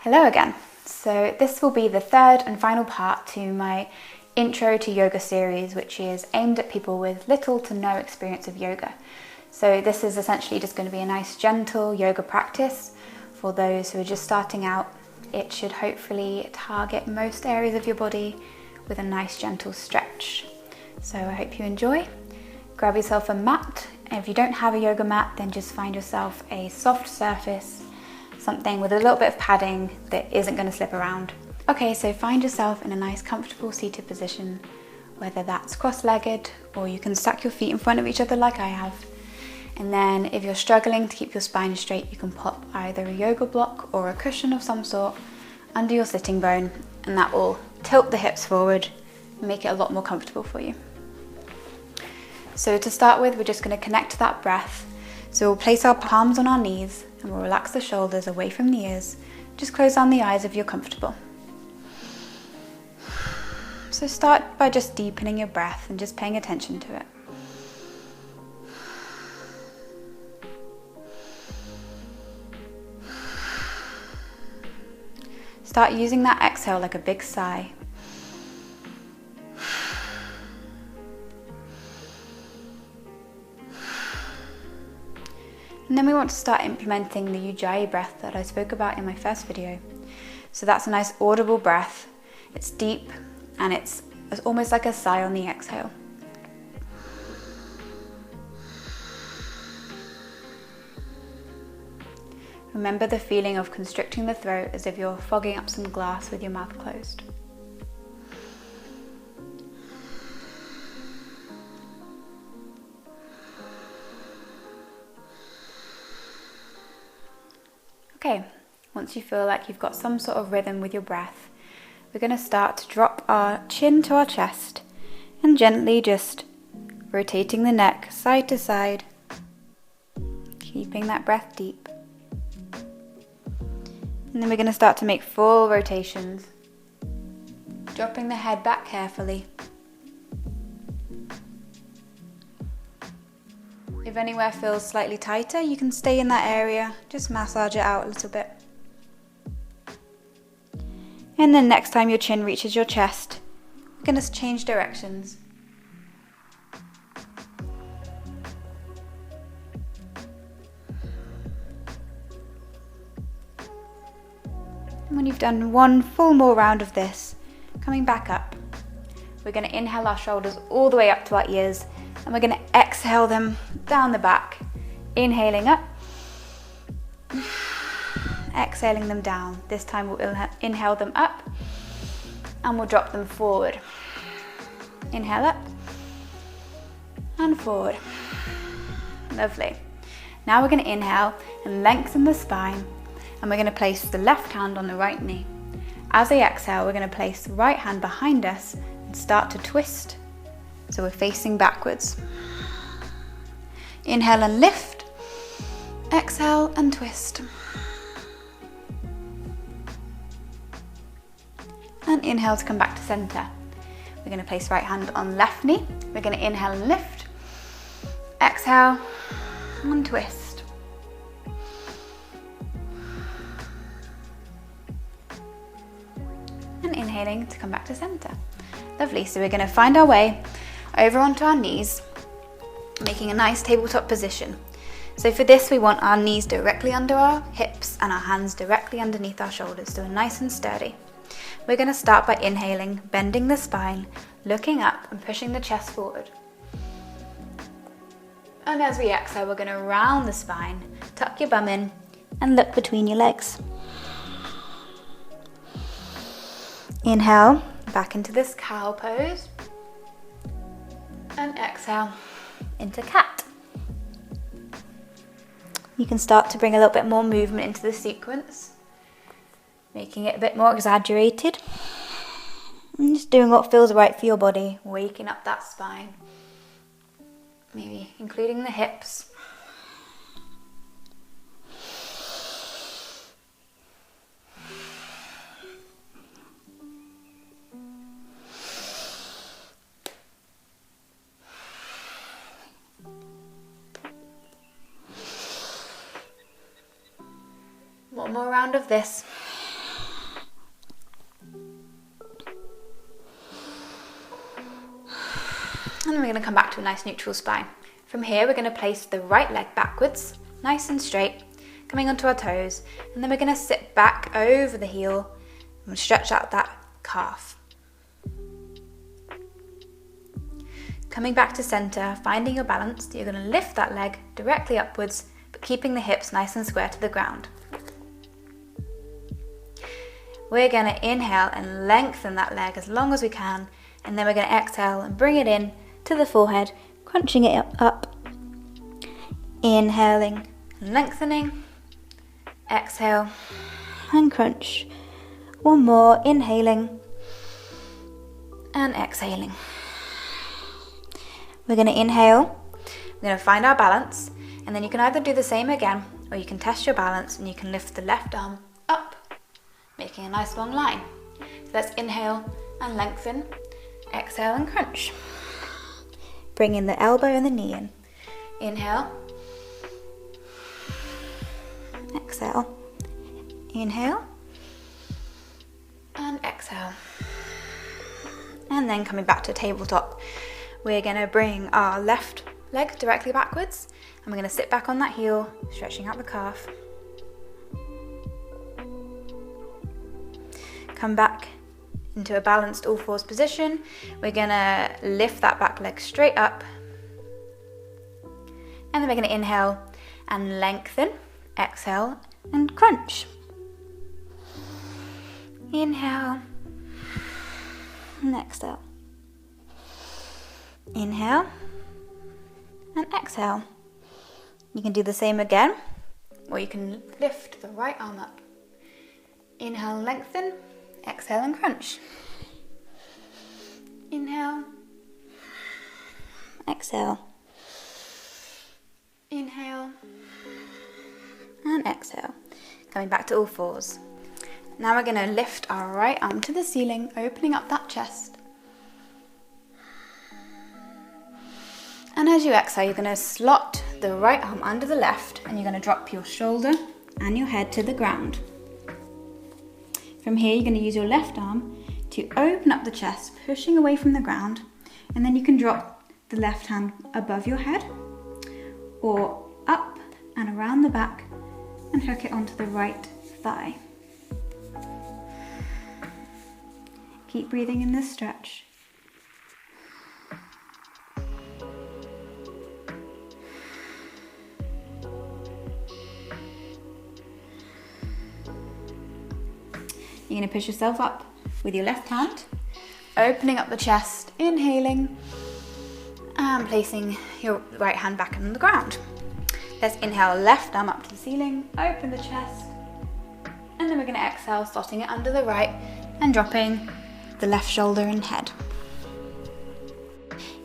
Hello again. So this will be the third and final part to my Intro to Yoga series, which is aimed at people with little to no experience of yoga. So this is essentially just going to be a nice gentle yoga practice for those who are just starting out. It should hopefully target most areas of your body with a nice gentle stretch. So I hope you enjoy. Grab yourself a mat, and if you don't have a yoga mat, then just find yourself a soft surface, something with a little bit of padding that isn't going to slip around. Okay, so find yourself in a nice comfortable seated position, whether that's cross-legged or you can stack your feet in front of each other like I have. And then if you're struggling to keep your spine straight, you can pop either a yoga block or a cushion of some sort under your sitting bone, and that will tilt the hips forward and make it a lot more comfortable for you. So to start with, we're just going to connect to that breath. So we'll place our palms on our knees and we'll relax the shoulders away from the ears. Just close down the eyes if you're comfortable. So start by just deepening your breath and just paying attention to it. Start using that exhale like a big sigh. And then we want to start implementing the Ujjayi breath that I spoke about in my first video. So that's a nice audible breath. It's deep and it's almost like a sigh on the exhale. Remember the feeling of constricting the throat as if you're fogging up some glass with your mouth closed. Okay, once you feel like you've got some sort of rhythm with your breath, we're going to start to drop our chin to our chest and gently just rotating the neck side to side, keeping that breath deep. And then we're going to start to make full rotations, dropping the head back carefully. If anywhere feels slightly tighter, you can stay in that area, just massage it out a little bit. And then next time your chin reaches your chest, we're going to change directions. And when you've done one full more round of this, coming back up, we're going to inhale our shoulders all the way up to our ears, and we're going to exhale them down the back, inhaling up, exhaling them down. This time we'll inhale them up and we'll drop them forward. Inhale up and forward. Lovely. Now we're going to inhale and lengthen the spine, and we're going to place the left hand on the right knee. As I exhale, we're going to place the right hand behind us and start to twist. So we're facing backwards. Inhale and lift. Exhale and twist. And inhale to come back to center. We're going to place right hand on left knee. We're going to inhale and lift. Exhale and twist. And inhaling to come back to center. Lovely. So we're going to find our way over onto our knees, making a nice tabletop position. So for this, we want our knees directly under our hips and our hands directly underneath our shoulders, so nice and sturdy. We're going to start by inhaling, bending the spine, looking up and pushing the chest forward. And as we exhale, we're going to round the spine, tuck your bum in and look between your legs. Inhale, back into this cow pose. And exhale into cat. You can start to bring a little bit more movement into the sequence, making it a bit more exaggerated. And just doing what feels right for your body, waking up that spine, maybe including the hips. One more round of this. And then we're going to come back to a nice neutral spine. From here, we're going to place the right leg backwards, nice and straight, coming onto our toes. And then we're going to sit back over the heel and stretch out that calf. Coming back to center, finding your balance, you're going to lift that leg directly upwards, but keeping the hips nice and square to the ground. We're going to inhale and lengthen that leg as long as we can, and then we're going to exhale and bring it in to the forehead, crunching it up. Inhaling and lengthening, exhale and crunch. One more, inhaling and exhaling. We're going to inhale, we're going to find our balance, and then you can either do the same again, or you can test your balance and you can lift the left arm up, making a nice long line. So let's inhale and lengthen, exhale and crunch. Bring in the elbow and the knee in. Inhale, exhale, inhale and exhale. And then coming back to tabletop, we're going to bring our left leg directly backwards, and we're going to sit back on that heel, stretching out the calf. Come back into a balanced all fours position. We're going to lift that back leg straight up, and then we're going to inhale and lengthen, exhale and crunch. Inhale and exhale. Inhale and exhale. You can do the same again, or you can lift the right arm up. Inhale and lengthen, exhale and crunch. Inhale, exhale. Inhale and exhale. Coming back to all fours. Now we're going to lift our right arm to the ceiling, opening up that chest. And as you exhale, you're going to slot the right arm under the left, and you're going to drop your shoulder and your head to the ground. From here, you're going to use your left arm to open up the chest, pushing away from the ground, and then you can drop the left hand above your head or up and around the back and hook it onto the right thigh. Keep breathing in this stretch. You're going to push yourself up with your left hand, opening up the chest, inhaling, and placing your right hand back on the ground. Let's inhale, left arm up to the ceiling, open the chest, and then we're going to exhale, slotting it under the right and dropping the left shoulder and head.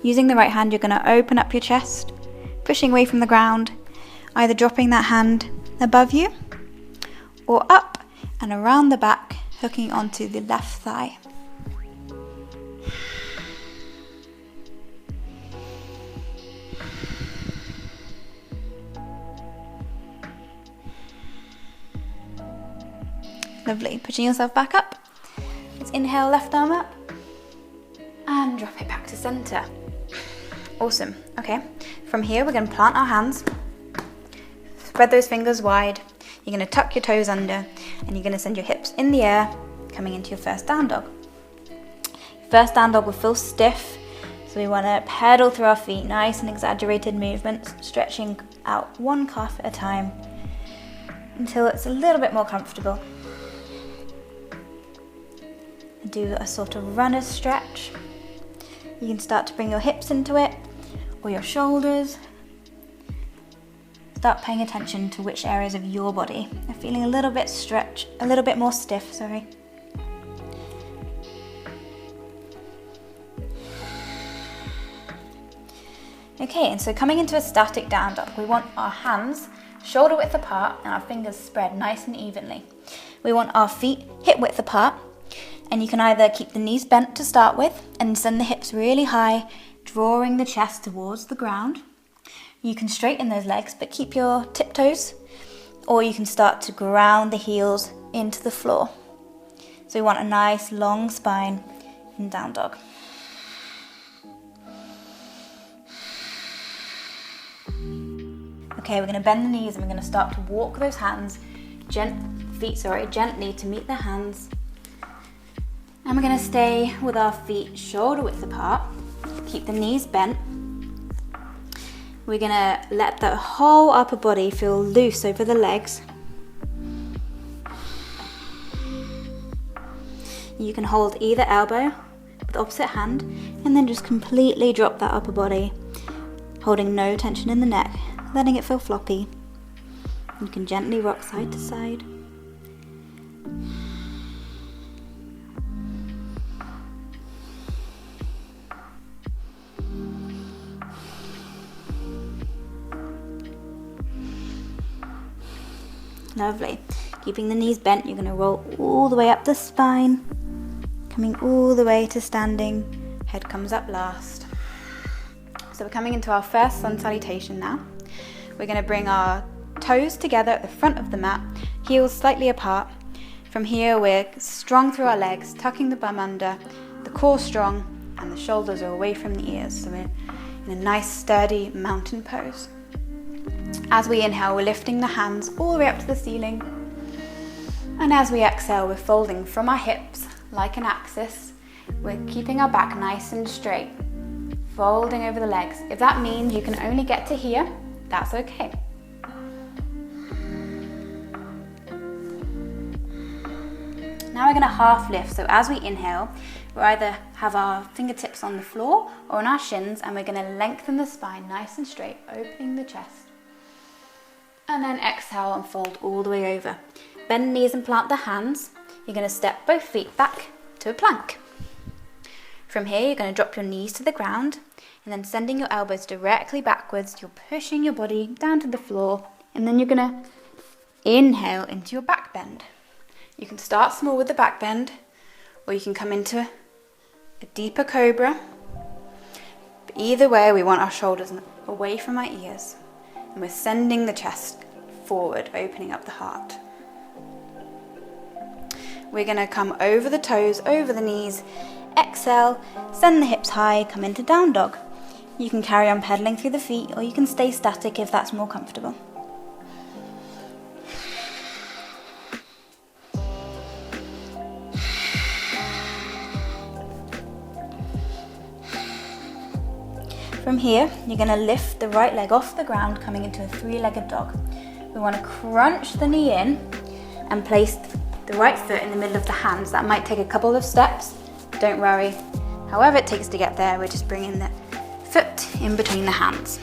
Using the right hand, you're going to open up your chest, pushing away from the ground, either dropping that hand above you or up and around the back, hooking onto the left thigh. Lovely. Pushing yourself back up. Let's inhale, left arm up and drop it back to center. Awesome. Okay, from here we're going to plant our hands, spread those fingers wide. You're going to tuck your toes under, and you're going to send your hips in the air, coming into your first down dog. First down dog will feel stiff, so we want to pedal through our feet, nice and exaggerated movements, stretching out one calf at a time until it's a little bit more comfortable. Do a sort of runner's stretch. You can start to bring your hips into it, or your shoulders. Start paying attention to which areas of your body are feeling a little bit more stiff, sorry. Okay, and so coming into a static down dog, we want our hands shoulder width apart and our fingers spread nice and evenly. We want our feet hip width apart, and you can either keep the knees bent to start with and send the hips really high, drawing the chest towards the ground. You can straighten those legs but keep your tiptoes, or you can start to ground the heels into the floor. So we want a nice long spine in down dog. Okay, we're gonna bend the knees and we're gonna start to walk those feet gently to meet the hands. And we're gonna stay with our feet shoulder width apart. Keep the knees bent. We're gonna let the whole upper body feel loose over the legs. You can hold either elbow with the opposite hand and then just completely drop that upper body, holding no tension in the neck, letting it feel floppy. You can gently rock side to side. Lovely. Keeping the knees bent, you're going to roll all the way up the spine, coming all the way to standing. Head comes up last. So we're coming into our first sun salutation now. We're going to bring our toes together at the front of the mat, heels slightly apart. From here, we're strong through our legs, tucking the bum under, the core strong, and the shoulders are away from the ears. So we're in a nice, sturdy mountain pose. As we inhale, we're lifting the hands all the way up to the ceiling. And as we exhale, we're folding from our hips like an axis. We're keeping our back nice and straight, folding over the legs. If that means you can only get to here, that's okay. Now we're going to half lift. So as we inhale, we'll either have our fingertips on the floor or on our shins, and we're going to lengthen the spine nice and straight, opening the chest. And then exhale and fold all the way over. Bend the knees and plant the hands. You're going to step both feet back to a plank. From here, you're going to drop your knees to the ground and then sending your elbows directly backwards. You're pushing your body down to the floor, and then you're going to inhale into your back bend. You can start small with the back bend, or you can come into a deeper cobra. But either way, we want our shoulders away from our ears. And we're sending the chest forward, opening up the heart. We're going to come over the toes, over the knees. Exhale, send the hips high, come into down dog. You can carry on pedaling through the feet, or you can stay static if that's more comfortable. From here, you're going to lift the right leg off the ground, coming into a three-legged dog. We want to crunch the knee in and place the right foot in the middle of the hands. That might take a couple of steps. Don't worry. However it takes to get there, we're just bringing the foot in between the hands.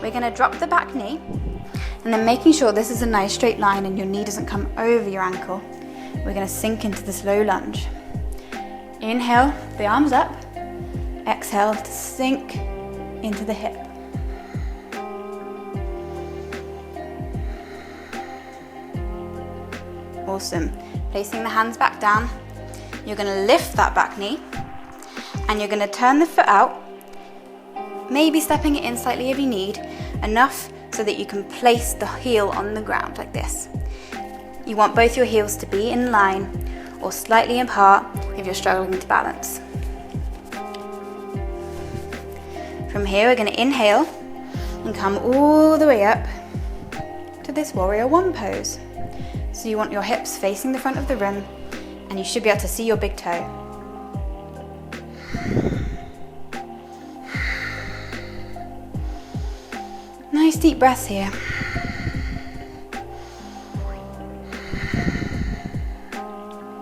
We're going to drop the back knee and then making sure this is a nice straight line and your knee doesn't come over your ankle. We're going to sink into this low lunge. Inhale, the arms up. Exhale to sink into the hip. Awesome. Placing the hands back down. You're going to lift that back knee and you're going to turn the foot out, maybe stepping it in slightly if you need, enough so that you can place the heel on the ground like this. You want both your heels to be in line or slightly apart if you're struggling to balance. From here, we're going to inhale and come all the way up to this warrior one pose. So you want your hips facing the front of the room and you should be able to see your big toe. Nice deep breaths here.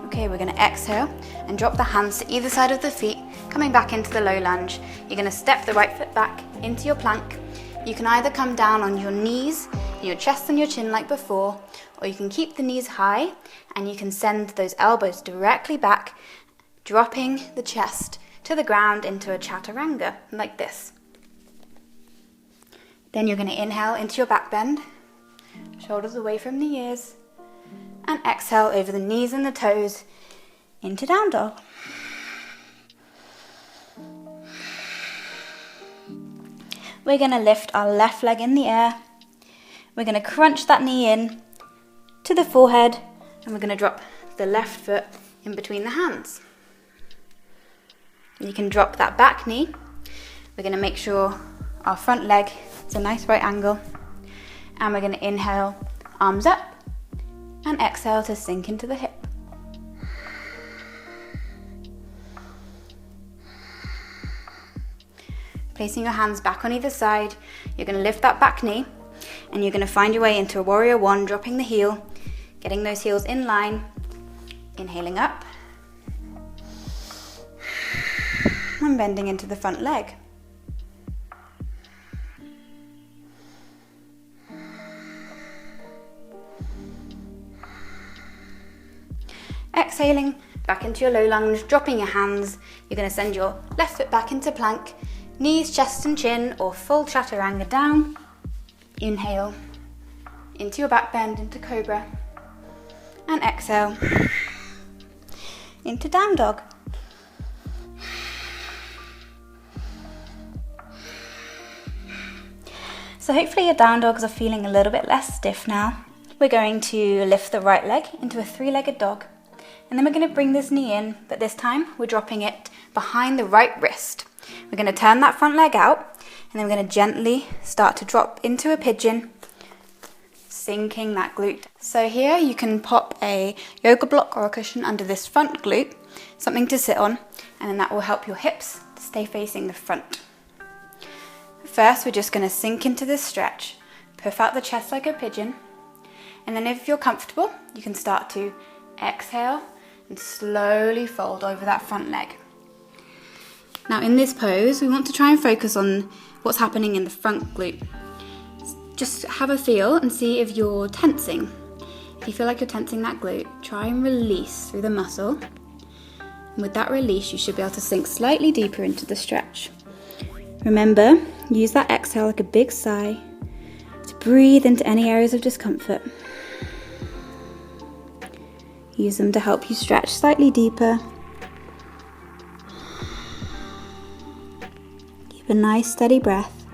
Okay, we're going to exhale and drop the hands to either side of the feet, coming back into the low lunge. You're going to step the right foot back into your plank. You can either come down on your knees, your chest and your chin like before, or you can keep the knees high and you can send those elbows directly back, dropping the chest to the ground into a chaturanga, like this. Then you're going to inhale into your back bend, shoulders away from the ears, and exhale over the knees and the toes into down dog. We're going to lift our left leg in the air. We're going to crunch that knee in to the forehead and we're going to drop the left foot in between the hands. You can drop that back knee. We're going to make sure our front leg It's a nice right angle. And we're going to inhale, arms up, and exhale to sink into the hip. Placing your hands back on either side, you're going to lift that back knee, and you're going to find your way into a warrior one, dropping the heel, getting those heels in line, inhaling up, and bending into the front leg. Exhaling back into your low lunge, dropping your hands. You're going to send your left foot back into plank, knees, chest and chin, or full chaturanga down. Inhale into your back bend, into cobra, and exhale into down dog. So hopefully your down dogs are feeling a little bit less stiff now. We're going to lift the right leg into a three-legged dog, and then we're going to bring this knee in, but this time we're dropping it behind the right wrist. We're going to turn that front leg out, and then we're going to gently start to drop into a pigeon, sinking that glute. So here you can pop a yoga block or a cushion under this front glute, something to sit on, and then that will help your hips to stay facing the front. First, we're just going to sink into this stretch, puff out the chest like a pigeon, and then if you're comfortable, you can start to exhale and slowly fold over that front leg. Now in this pose, we want to try and focus on what's happening in the front glute. Just have a feel and see if you're tensing. If you feel like you're tensing that glute, try and release through the muscle. And with that release, you should be able to sink slightly deeper into the stretch. Remember, use that exhale like a big sigh to breathe into any areas of discomfort. Use them to help you stretch slightly deeper. Keep a nice steady breath.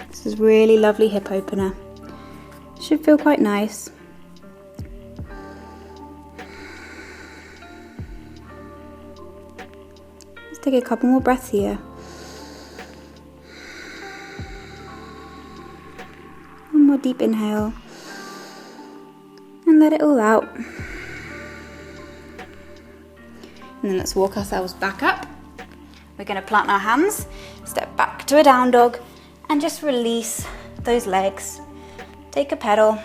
This is really lovely hip opener. Should feel quite nice. Let's take a couple more breaths here. One more deep inhale. And let it all out. And then let's walk ourselves back up. We're going to plant our hands, step back to a down dog, and just release those legs. Take a pedal.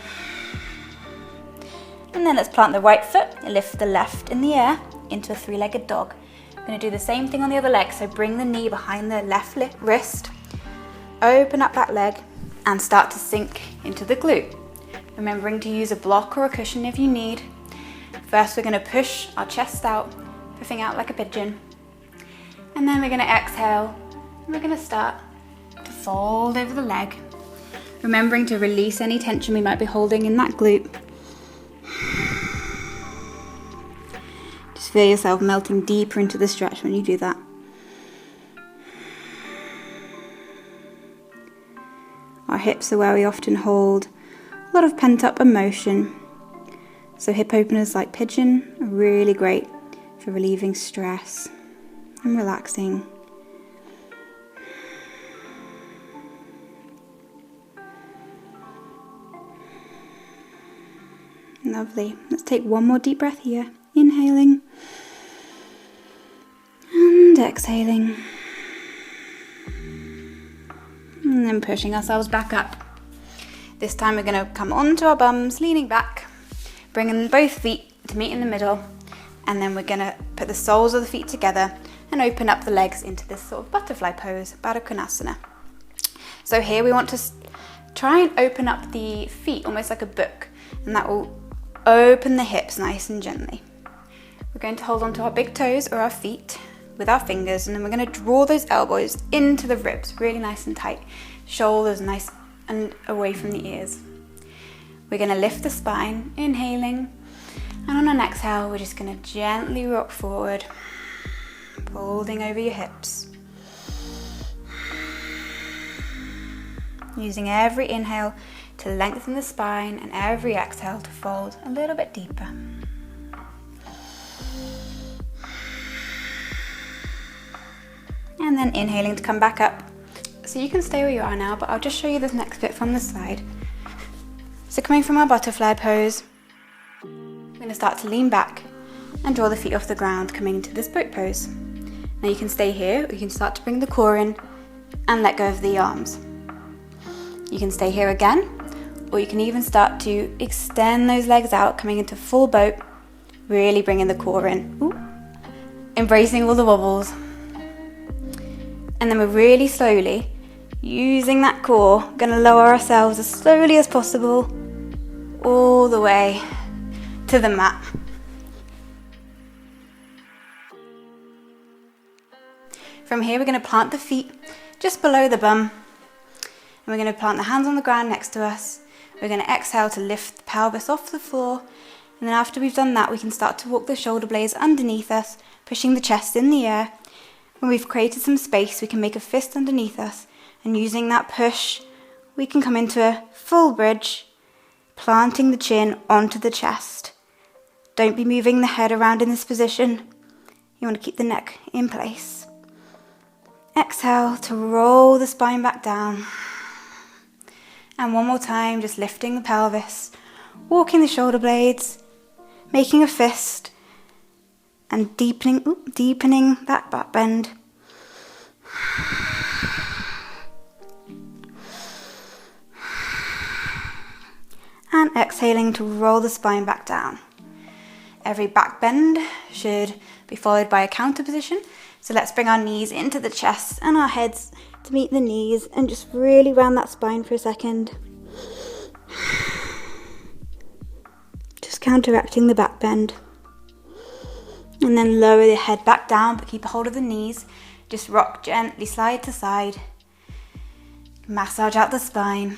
And then let's plant the right foot and lift the left in the air into a three-legged dog. We're going to do the same thing on the other leg. So bring the knee behind the left wrist, open up that leg, and start to sink into the glute. Remembering to use a block or a cushion if you need. First, we're going to push our chest out, puffing out like a pigeon. And then we're going to exhale, and we're going to start to fold over the leg. Remembering to release any tension we might be holding in that glute. Just feel yourself melting deeper into the stretch when you do that. Our hips are where we often hold a lot of pent-up emotion. So hip openers like pigeon are really great for relieving stress and relaxing. Lovely. Let's take one more deep breath here. Inhaling and exhaling. And then pushing ourselves back up. This time we're going to come onto our bums, leaning back, bringing both feet to meet in the middle, and then we're going to put the soles of the feet together and open up the legs into this sort of butterfly pose, Baddha Konasana. So here we want to try and open up the feet almost like a book, and that will open the hips nice and gently. We're going to hold onto our big toes or our feet with our fingers, and then we're going to draw those elbows into the ribs, really nice and tight. Shoulders nice and away from the ears. We're going to lift the spine, inhaling, and on an exhale, we're just going to gently rock forward, folding over your hips. Using every inhale to lengthen the spine and every exhale to fold a little bit deeper. and then inhaling to come back up. So you can stay where you are now, but I'll just show you this next bit from the side. So coming from our butterfly pose, we're going to start to lean back and draw the feet off the ground, coming into this boat pose. Now you can stay here, or you can start to bring the core in and let go of the arms. You can stay here again, or you can even start to extend those legs out, coming into full boat, really bringing the core in. Ooh. Embracing all the wobbles. And then we're really slowly, using that core, going to lower ourselves as slowly as possible all the way to the mat. From here we're going to plant the feet just below the bum, and we're going to plant the hands on the ground next to us. We're going to exhale to lift the pelvis off the floor, and then after we've done that we can start to walk the shoulder blades underneath us, pushing the chest in the air. When we've created some space, we can make a fist underneath us, and using that push we can come into a full bridge, planting the chin onto the chest. Don't be moving the head around in this position. You want to keep the neck in place. Exhale to roll the spine back down. And one more time, just lifting the pelvis, walking the shoulder blades, making a fist, and deepening that back bend. And exhaling to roll the spine back down. Every back bend should be followed by a counter position. So let's bring our knees into the chest and our heads to meet the knees, and just really round that spine for a second. Just counteracting the back bend. And then lower the head back down, but keep a hold of the knees. Just rock gently side to side. Massage out the spine.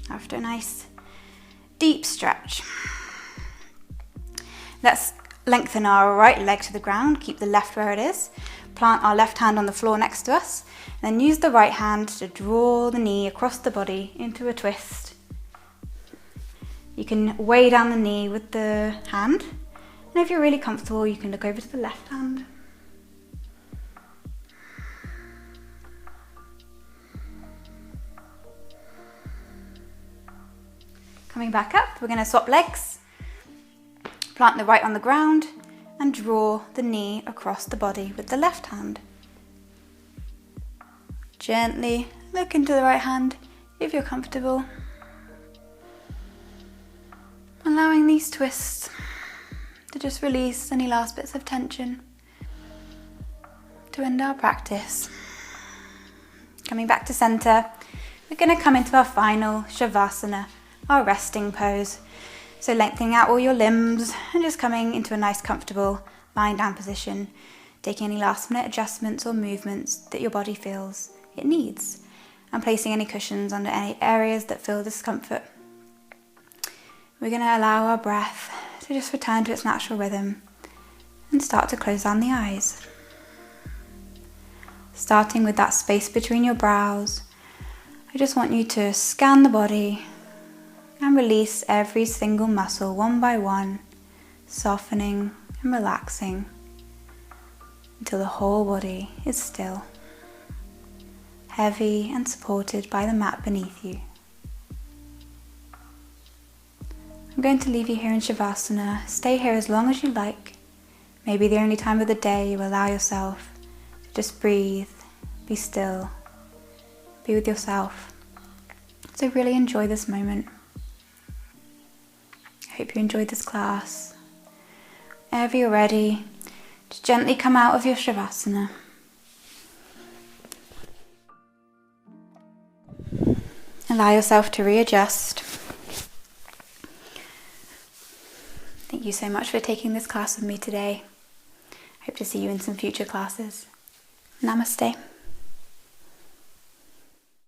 After a nice deep stretch. Let's lengthen our right leg to the ground, keep the left where it is. Plant our left hand on the floor next to us, and then use the right hand to draw the knee across the body into a twist. You can weigh down the knee with the hand, and if you're really comfortable, you can look over to the left hand. Coming back up, we're going to swap legs. Plant the right on the ground and draw the knee across the body with the left hand. Gently look into the right hand if you're comfortable. Allowing these twists to just release any last bits of tension to end our practice. Coming back to center, we're going to come into our final Shavasana, our resting pose. So lengthening out all your limbs and just coming into a nice comfortable lying down position, taking any last minute adjustments or movements that your body feels it needs, and placing any cushions under any areas that feel discomfort. We're going to allow our breath to just return to its natural rhythm and start to close down the eyes. Starting with that space between your brows, I just want you to scan the body and release every single muscle one by one, softening and relaxing until the whole body is still, heavy and supported by the mat beneath you. I'm going to leave you here in Shavasana. Stay here as long as you like. Maybe the only time of the day you allow yourself to just breathe, be still, be with yourself. So really enjoy this moment. I hope you enjoyed this class. Whenever you're ready, just gently come out of your Shavasana. Allow yourself to readjust. Thank you so much for taking this class with me today. Hope to see you in some future classes. Namaste.